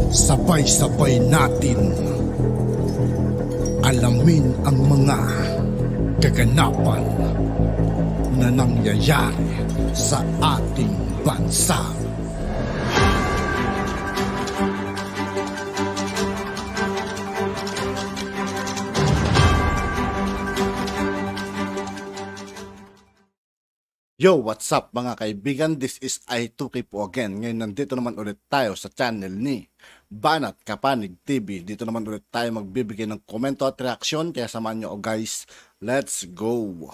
Sabay-sabay natin alamin ang mga kaganapan na nangyayari sa ating bansa. Yo, what's up mga kaibigan? This is I2K po again. Ngayon nandito naman ulit tayo sa channel ni Banat Kapanig TV. Dito naman ulit tayo magbibigay ng komento at reaksyon. Kaya samahan nyo guys. Let's go!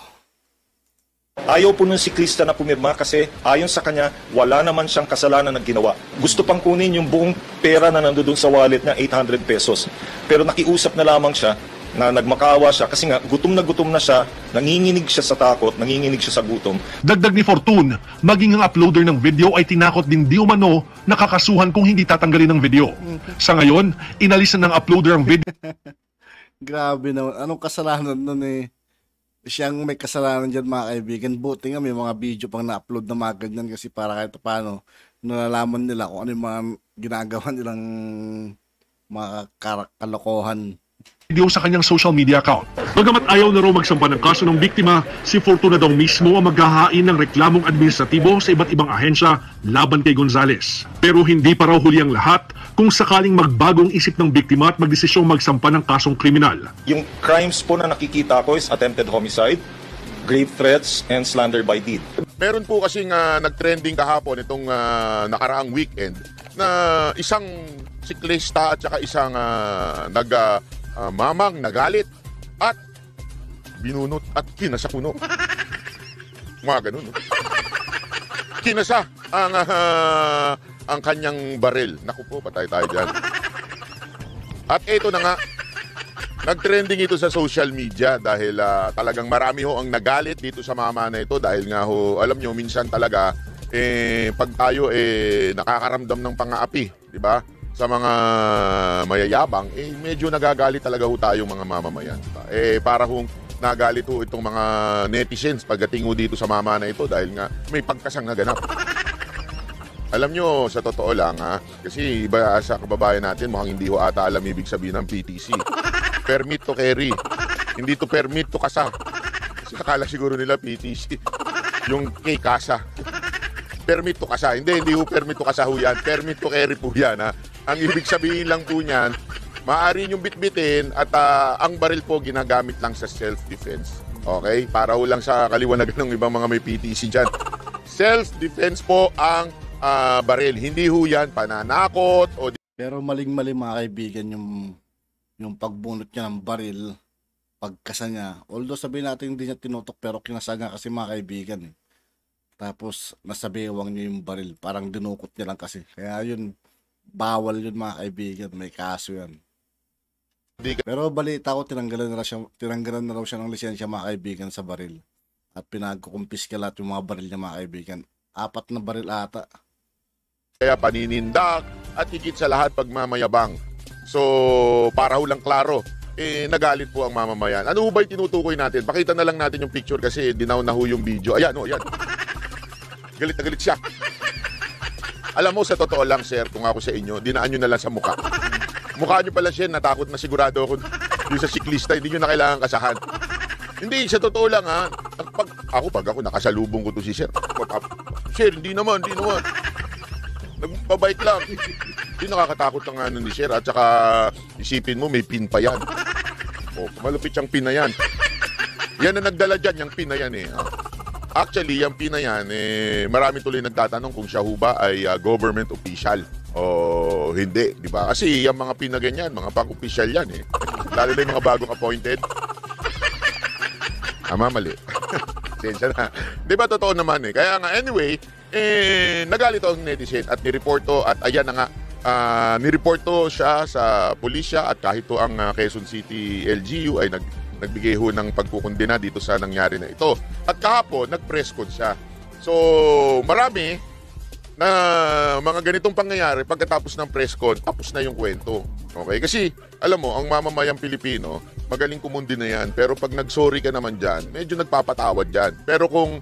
Ayaw po ng siklista na pumirma kasi ayon sa kanya, wala naman siyang kasalanan na ginawa. Gusto pang kunin yung buong pera na nandoon sa wallet niya, 800 pesos. Pero nakiusap na lamang siya na nagmakaawa siya kasi nga gutom na siya, nanginginig siya sa takot, nanginginig siya sa gutom. Dagdag ni Fortune, maging ang uploader ng video ay tinakot din di umano nakakasuhan kung hindi tatanggalin ng video. Sa ngayon, inalis na ng uploader ang video. Grabe naman, anong kasalanan nun eh? Siyang may kasalanan dyan mga kaibigan. Buti nga may mga video pang na-upload na mga ganyan kasi para kahit paano nalalaman nila kung ano yung mga ginagawa nilang mga kalokohan video sa kanyang social media account. Bagamat ayaw na raw magsampa ng kaso ng biktima, si Fortuna daw mismo ang maghahain ng reklamong administratibo sa iba't ibang ahensya laban kay Gonzales. Pero hindi pa raw huli ang lahat kung sakaling magbagong isip ng biktima at magdesisyong magsampa ng kasong kriminal. Yung crimes po na nakikita ko is attempted homicide, grave threats, and slander by deed. Meron po kasing nag-trending kahapon itong nakaraang weekend na isang siklista at saka isang mamang nagalit at binunot at kinasa kuno. Mga ganun. No? Kinasa ang kanyang baril. Naku po, patay tayo dyan. At ito na nga, nag-trending ito sa social media dahil talagang marami ho ang nagalit dito sa mama na ito dahil nga ho, alam nyo, minsan talaga pag tayo nakakaramdam ng pang-aapi, di ba? Sa mga mayayabang, medyo nagagalit talaga ho tayong mga mamamayan. Para kung nagalit ho itong mga netizens pagdating ho dito sa mama na ito dahil nga may pagkasang naganap. Alam nyo, sa totoo lang kasi iba sa kababayan natin, mukhang hindi ho ata alam ibig sabihin ng PTC. Permit to carry. Hindi to permit to kasa. Kasi akala siguro nila PTC. Yung kay kasa. Permit to kasa. Hindi ho permit to kasa ho yan. Permit to carry po yan Ang ibig sabihin lang po niyan, maaari niyong bitbitin at ang baril po ginagamit lang sa self-defense. Okay? Para ho lang sa kaliwanagan ng ibang mga may PTC dyan. Self-defense po ang baril. Hindi ho yan pananakot o... Pero maling-mali mga kaibigan yung pagbunot niya ng baril, pagkasa niya. Although sabihin natin hindi niya tinutok pero kinasa niya kasi mga kaibigan eh. Tapos nasabewang niya yung baril. Parang dinukot niya lang kasi. Kaya yun, bawal yun mga kaibigan. May kaso yan. Pero balita ko, tinanggalan na raw siya ng lisensya mga kaibigan sa baril. At pinagkukumpiska lahat yung mga baril niya mga kaibigan. 4 na baril ata. Kaya paninindak at higit sa lahat pagmamayabang. So, para ho lang klaro, nagalit po ang mamamayan. Ano ba yung tinutukoy natin? Pakita na lang natin yung picture kasi dinaw na ho yung video. Ayan, ayan. Galit na galit siya. Alam mo, sa totoo lang, sir, kung ako sa inyo, dinaan nyo na lang sa mukha. Mukha nyo pala siya, natakot na sigurado ako yung sa siklista, hindi nyo na kailangan kasahan. Hindi, sa totoo lang, Pag ako, nakasalubong ko to si sir. Sir, hindi naman. Nagpabike lang. Hindi nakakatakot ang ano ni sir. At saka, isipin mo, may pin pa yan. Malupit yung pin na yan. Yan na nagdala dyan, yung pin na yan Actually, yung pin na yan, marami tuloy nagtatanong kung siya ho ba ay government official o hindi, di ba? Kasi yung mga pin na ganyan, mga pang-official yan Lalo na yung mga bagong appointed. Mali. Sensya na. Di ba totoo naman Kaya nga, anyway, nagalit ang netizen at nireport to at ayan na nga, nireport to siya sa pulisya at kahit to ang Quezon City LGU ay nagbigay ho ng pagkukundina dito sa nangyari na ito. At kahapon, nag-press con siya. So, marami na mga ganitong pangyayari pagkatapos ng press con, tapos na yung kwento. Okay? Kasi, alam mo, ang mamamayang Pilipino, magaling kumundi na yan. Pero pag nag-sorry ka naman dyan, medyo nagpapatawad dyan. Pero kung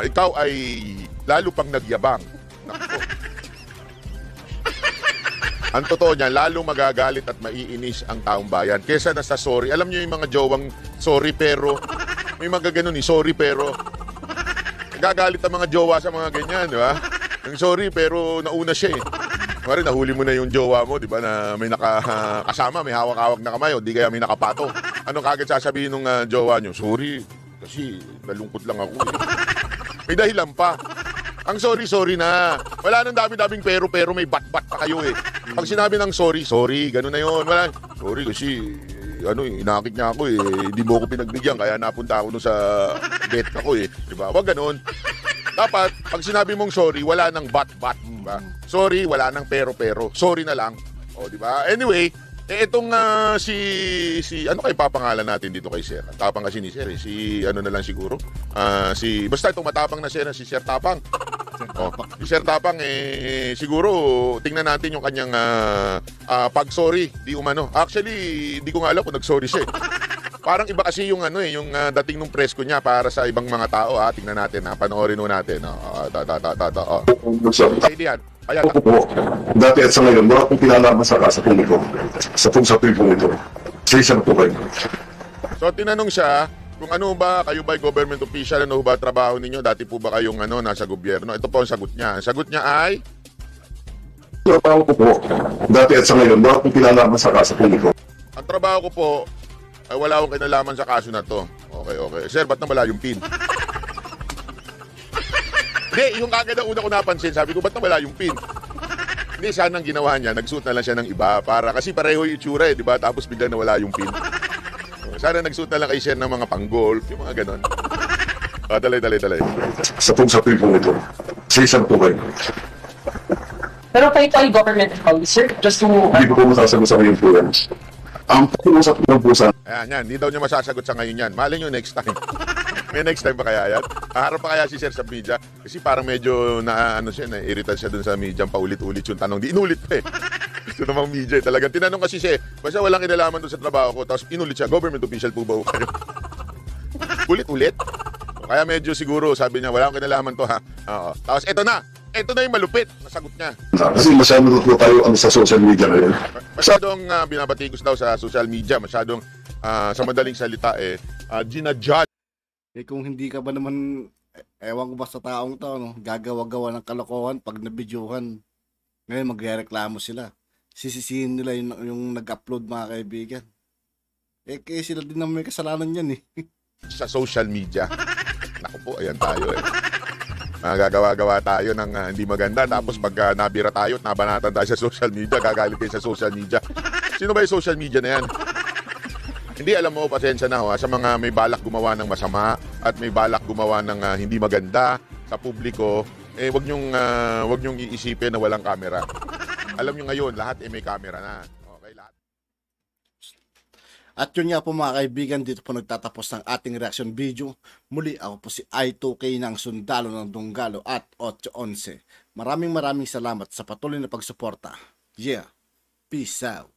ikaw ay lalo pang nagyabang, naku, Ang totoo niyan, lalong magagalit at maiinis ang taong bayan kesa na sa sorry. Alam niyo yung mga jowang sorry pero, may mga ganun sorry pero, nagagalit ang mga jowa sa mga ganyan, di ba? Yung sorry pero nauna siya eh. Kumari, nahuli mo na yung jowa mo, di ba, na may nakasama, may hawak-hawak na kamay, o di kaya may nakapato. Anong kagad sasabihin ng jowa nyo? Sorry, kasi nalungkot lang ako eh. May dahilan pa. Ang sorry na. Wala nang dami-daming pero may bat-bat pa kayo eh. Pag sinabi ng sorry, ganun na yun. Wala, sorry kasi, inakit niya ako eh. Hindi mo ako pinagbigyan, kaya napunta ako sa bet ako eh. Diba? Wag ganun. Dapat, pag sinabi mong sorry, wala nang bat-bat. Diba? Sorry, wala nang pero. Sorry na lang. O, diba? Anyway, itong ano kay papangalan natin dito kay Sir? Tapang kasi ni Sir eh. Si ano na lang siguro. Basta itong matapang na Sir, si Sir Tapang. Oh, si Sir Tapang siguro tingnan natin yung kanyang pag-sorry, di umano. Actually, di ko nga alam kung nag-sorry siya. Parang iba kasi yung yung dating nung presko niya para sa ibang mga tao. Tingnan natin, panoorin natin. Sige yan. Ayan. Ako po, dati at sa ngayon, wala akong pinalaman sa publiko. Sa publikong ito. Sa isang po kayo. So, tinanong siya, kung ano ba, kayo ba government official, ano ba trabaho ninyo? Dati po ba kayong nasa gobyerno? Ito po ang sagot niya. Ang sagot niya ay, Trabaho ko po, dati at sa ngayon, wala akong pinalaman sa publiko. ang trabaho ko po, ay wala akong kinalaman sa kaso na to. Okay. Sir, ba't nawala yung pin? Hindi, yung kagad ang una ko napansin, sabi ko, ba't nawala yung pin? Hindi, sana ang ginawa niya, nagsuot na lang siya ng iba, kasi pareho yung itsura di ba? Tapos biglang nawala yung pin. Sana nagsuot na lang kay Sir ng mga pang-golf, yung mga ganon. Dali. Sa publikong ito. Sa isang po kayo. Pero kayo ay government officer, just to... Hindi ko po masasagot sa ngayon po yan. Ang pag-uusap ko po sa Ayan, hindi daw niya masasagot sa ngayon yan. Malay nyo next time. May next time pa kaya yan? Harap pa kaya si Sir sa media? Kasi parang medyo na-irritan siya dun sa media, paulit-ulit yung tanong. Di inulit pa eh. Gusto namang media talaga. Tinanong kasi siya, basta walang kinalaman dun sa trabaho ko, tapos inulit siya, government official po ba kayo? Ulit-ulit? Kaya medyo siguro, sabi niya, walang kinalaman to ha. Oo. Tapos ito na yung malupit, nasagot niya. kasi masyadong po tayo sa social media ngayon. Masyadong binabatikos daw sa social media, masyadong sa madaling salita ginajudge. Kung hindi ka ba naman, ewan ko ba sa taong to, gagawa-gawa ng kalokohan pag nabidyuhan. Ngayon magrereklamo sila. Sisisihin nila yung nag-upload, mga kaibigan. Kaya sila din naman may kasalanan yan eh. Sa social media. Naku po, ayan tayo eh. Magagawa-gawa tayo ng hindi maganda. Tapos pag nabira tayo at nabanatan tayo sa social media, gagalit kayo sa social media. Sino ba yung social media na yan? Hindi, alam mo, pasensya na sa mga may balak gumawa ng masama at may balak gumawa ng hindi maganda sa publiko, wag nyong iisipin na walang camera. Alam nyo ngayon, lahat may camera na. Okay, lahat. At yun nga po mga kaibigan, dito po nagtatapos ng ating reaction video. Muli, ako po si I2K ng Sundalo ng Dunggalo at 811. Maraming salamat sa patuloy na pagsuporta. Yeah, peace out.